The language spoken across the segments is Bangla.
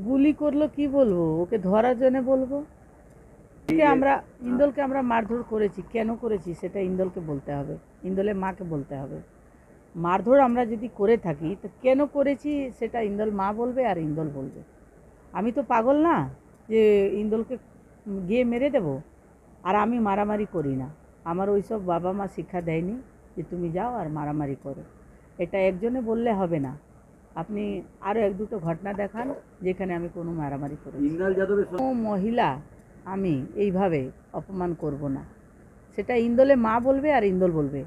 গুলি করলো কি বলবো, ওকে ধরার জন্য বলবো। আমরা ইন্দোলকে আমরা মারধর করেছি, কেন করেছি সেটা ইন্দোলকে বলতে হবে, ইন্দোলের মাকে বলতে হবে। মারধর আমরা যদি করে থাকি তো কেন করেছি সেটা ইন্দোল মা বলবে আর ইন্দোল বলবে। আমি তো পাগল না যে ইন্দোলকে গিয়ে মেরে দেব। আর আমি মারামারি করি না, আমার ওই সব বাবা মা শিক্ষা দেয়নি যে তুমি যাও আর মারামারি করো। এটা একজনে বললে হবে না, আপনি আরও এক দুটো ঘটনা দেখান যেখানে আমি কোনো মারামারি করি। কোনো মহিলা আমি এইভাবে অপমান করব না, সেটা ইন্দোলে মা বলবে আর ইন্দোল বলবে।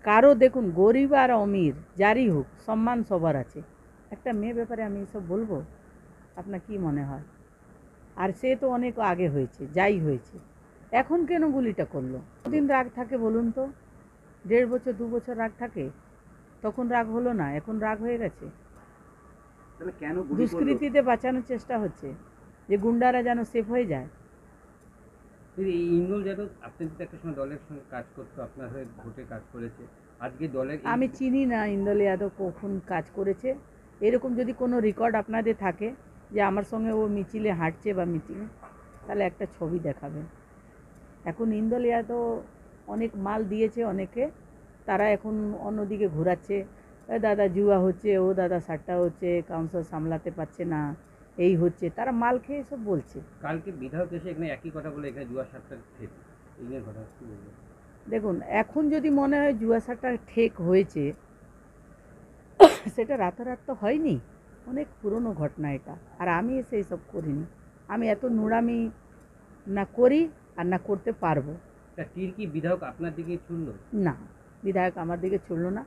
কারো দেখুন গরিব আর অমির যারই হোক সম্মান সবার আছে, একটা মেয়ে ব্যাপারে আমি এসব বলবো? আপনার কি মনে হয়? আর সে তো অনেক আগে হয়েছে, যাই হয়েছে, এখন কেন গুলিটা করলো? কতদিন রাগ থাকে বলুন তো? 1.5 বছর 2 বছর রাগ থাকে, তখন রাগ হলো না, এখন রাগ হয়ে গেছে। দুষ্কৃতীতে বাঁচানোর চেষ্টা হচ্ছে যে গুন্ডারা যেন সেফ হয়ে যায়। এই ইন্দোল যাদব আপনি তো একটা সময় দলের সঙ্গে কাজ করতো, আপনার হয়ে ভোটে কাজ করেছে, আজকে দলের আমি চিনি না ইন্দোল যাদব কখন কাজ করেছে। এরকম যদি কোনো রেকর্ড আপনাদের থাকে যে আমার সঙ্গে ও মিছিলে হাঁটছে বা মিটিংয়ে, তাহলে একটা ছবি দেখাবেন। এখন ইন্দোল যাদব অনেক মাল দিয়েছে অনেকে, তারা এখন অন্যদিকে ঘোরাচ্ছে, দাদা জুয়া হচ্ছে, ও দাদা সাট্টা হচ্ছে, কাউন্সিলর সামলাতে পারছে না, এই হচ্ছে, তারা মাল খেয়ে সব বলছে। কালকে বিধায়ক এসে এখানে একই কথা বলে, এখানে জুয়া সাতটা ঠিক এই নিয়ে কথা কি বলবেন? দেখুন, এখন যদি মনে হয় জুয়া সাট্টা ঠেক হয়েছে, সেটা রাতারাত তো হয়নি, অনেক পুরনো ঘটনা এটা। আর আমি এসে এইসব করিনি, আমি এত নোড়ামি না করি আর না করতে পারবো। তা তীর কি বিধায়ক আপনার দিকে ছুড়ল? না, বিধায়ক আমার দিকে ছুড়লো না,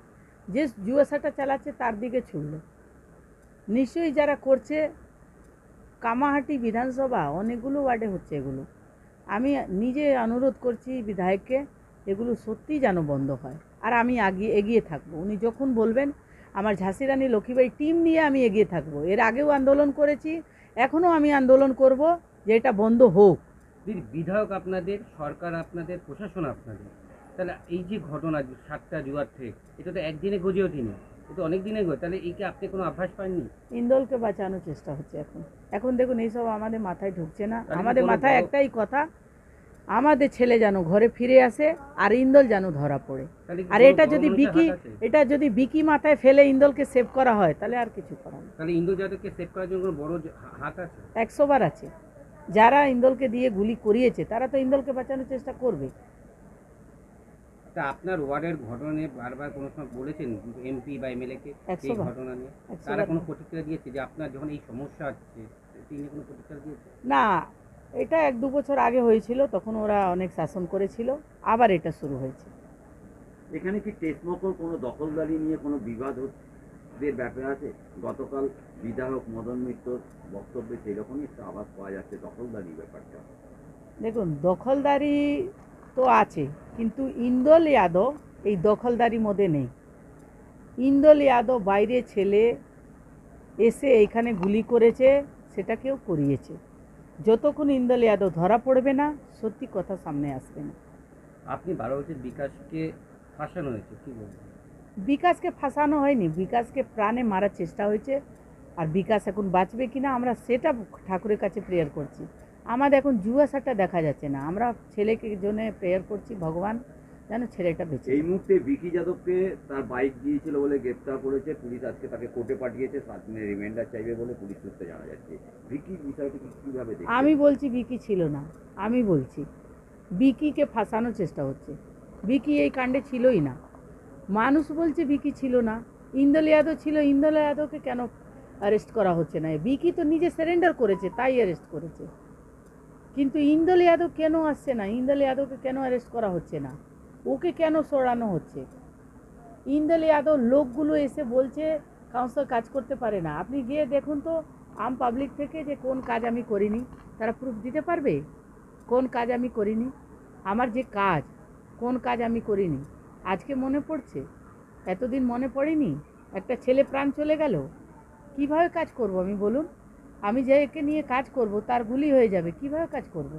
যে জুয়াশাটা চালাচ্ছে তার দিকে ছুড়লো। নিশ্চয়ই যারা করছে, কামাহাটি বিধানসভা অনেকগুলো ওয়ার্ডে হচ্ছে এগুলো। আমি নিজে অনুরোধ করছি বিধায়ককে, এগুলো সত্যিই যেন বন্ধ হয়। আর আমি এগিয়ে থাকবো, উনি যখন বলবেন আমার ঝাঁসি রানী লক্ষ্মীবাই টিম নিয়ে আমি এগিয়ে থাকবো। এর আগেও আন্দোলন করেছি, এখনও আমি আন্দোলন করব যে এটা বন্ধ হোক। বিধায়ক আপনাদের, সরকার আপনাদের, প্রশাসন আপনাদের, তাহলে এই যে ঘটনা সাতটা জুয়ার ঠেক, এটা তো একদিনে গজে ওঠেনি, এটা অনেক দিনে গো, তাহলে এই কি আপনি কোনো আভাস পাননি? ইন্দোলকে বাঁচানোর চেষ্টা হচ্ছে এখন। এখন দেখুন এইসব আমাদের মাথায় ঢুকছে না, আমাদের মাথায় একটাই কথা, আমাদের ছেলে যেন ঘরে ফিরে আসে আর ইন্দোল যেন ধরা পড়ে। আর এটা যদি বিকি মাথায় ফেলে ইন্দোলকে সেভ করা হয় তাহলে আর কিছু করা না। তাহলে ইন্দোল যাদবকে সেভ করার জন্য বড় হাত আছে? 100 বার আছে। যারা ইন্দোলকে দিয়ে গুলি করিয়েছে তারা তো ইন্দোলকে বাঁচানোর চেষ্টা করবে। তা আপনার ওয়ার্ডের ঘটনা নিয়ে বারবার কোনো সময় বলেছেন এমপি বা এমএলএ কে এই ঘটনা নিয়ে? তারা কোনো প্রতিক্রিয়া দিয়েছে যে আপনার যখন এই সমস্যা হচ্ছে, তিনি কোনো প্রতিক্রিয়া দিয়েছে? না, এটা 1-2 বছর আগে হয়েছিল, তখন ওরা অনেক শাসন করেছিল, আবার এটা শুরু হয়েছে। এখানে কি টেসমকল কোনো দখলদারি নিয়ে কোনো বিবাদের ব্যাপার আছে? গতকাল বিধায়ক মদন মিত্রর বক্তব্যে সেই রকমই একটা আওয়াজ পাওয়া যাচ্ছে, দখলদারি ব্যাপারটা। দেখুন, দখলদারি তো আছে, কিন্তু ইন্দোল যাদব এই দখলদারির মধ্যে নেই। ইন্দোল যাদব বাইরে ছেলে এসে এইখানে গুলি করেছে, সেটা কেউ করিয়েছে। যতক্ষণ ইন্দোল যাদব ধরা পড়বে না, সত্যি কথা সামনে আসবে না। আপনি 12 বছর বিকাশকে ফাঁসানো হয়েছে, কি বলবেন? বিকাশকে ফাঁসানো হয়নি, বিকাশকে প্রাণে মারার চেষ্টা হয়েছে। আর বিকাশ এখন বাঁচবে কিনা আমরা সেটা ঠাকুরের কাছে প্রেয়ার করছি। আমাদের এখন জুয়া সাট্টা দেখা যাচ্ছে না, আমরা ছেলেকে জন্য প্রেয়ার করছি, ভগবান যেন ছেলেটা বেঁচে। এই মুহূর্তে বিকি যাদবকে তার বাইক দিয়েছিল বলে গ্রেপ্তার করেছে পুলিশ, আজকে তাকে কোর্টে পাঠিয়েছে, 7 দিনের রিমান্ডার চাইবে বলে পুলিশ সূত্রে জানা যাচ্ছে। বিকির বিষয়টি কীভাবে দেখছেন? আমি বলছি বিকি ছিল না, আমি বলছি বিকিকে ফাঁসানোর চেষ্টা হচ্ছে। বিকি এই কাণ্ডে ছিলই না, মানুষ বলছে বিকি ছিল না, ইন্দোল যাদব ছিল। ইন্দোল যাদবকে কেন অ্যারেস্ট করা হচ্ছে না? বিকি তো নিজে সারেন্ডার করেছে, তাই অ্যারেস্ট করেছে। কিন্তু ইন্দোল যাদব কেন আসছে না? ইন্দোল যাদবকে কেন অ্যারেস্ট করা হচ্ছে না? ওকে কেন সরানো হচ্ছে? ইন্দোল যাদব লোকগুলো এসে বলছে কাউন্সিলর কাজ করতে পারে না। আপনি গিয়ে দেখুন তো আম পাবলিক থেকে যে কোন কাজ আমি করিনি, তারা প্রুফ দিতে পারবে কোন কাজ আমি করিনি। আমার যে কাজ, কোন কাজ আমি করিনি আজকে মনে পড়ছে? এতদিন মনে পড়েনি? একটা ছেলে প্রাণ চলে গেল, কিভাবে কাজ করব আমি বলুন? আমি যে একে নিয়ে কাজ করব তার গুলি হয়ে যাবে, কিভাবে কাজ করব?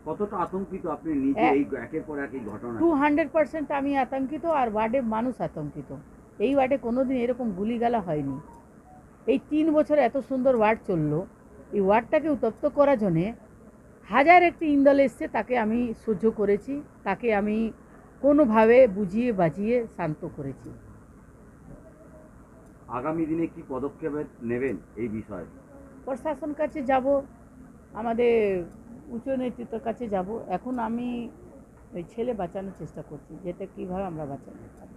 কতটা আতঙ্কিত আপনি নিজে এই একের পর এক এই ঘটনা? 200% আমি আতঙ্কিত, আর ওয়ার্ডে মানুষ আতঙ্কিত। এই ওয়ার্ডে কোনোদিন এরকম গুলিগালা হয়নি। এই 3 বছর এত সুন্দর ওয়ার্ড চললো, এই ওয়ার্ডটাকে উত্তপ্ত করার জন্যে হাজার একটি ইন্দল এসছে, তাকে আমি সহ্য করেছি, তাকে আমি কোনোভাবে বুঝিয়ে বাজিয়ে শান্ত করেছি। আগামী দিনে কি পদক্ষেপ নেবেন এই বিষয়ে? প্রশাসন কাছে যাব, আমাদের উচ্চ নেতৃত্বের কাছে যাব। এখন আমি ওই ছেলে বাঁচানোর চেষ্টা করছি, যেটা কিভাবে আমরা বাঁচাতে পারি।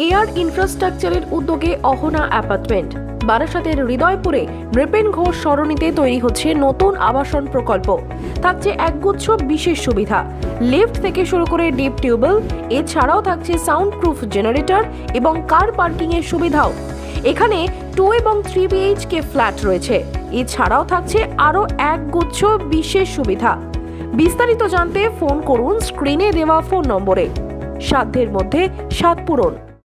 এয়ার ইনফ্রাস্ট্রাকচারের উদ্যোগে অহনা অ্যাপার্টমেন্ট বারাসাতের হৃদয়পুরে নৃপেন ঘোষ সরণিতে তৈরি হচ্ছে নতুন আবাসন প্রকল্প। থাকছে একগুচ্ছ বিশেষ সুবিধা, লিফট থেকে শুরু করে ডিপ টিউবওয়েল, এছাড়াও থাকছে সাউন্ড প্রুফ জেনারেটর এবং কার পার্কিং এর সুবিধাও। এখানে 2 এবং 3 BHK ফ্ল্যাট রয়েছে, এছাড়াও থাকছে আরও একগুচ্ছ বিশেষ সুবিধা। বিস্তারিত জানতে ফোন করুন স্ক্রিনে দেওয়া ফোন নম্বরে। সাধ্যের মধ্যে স্বাদ পূরণ।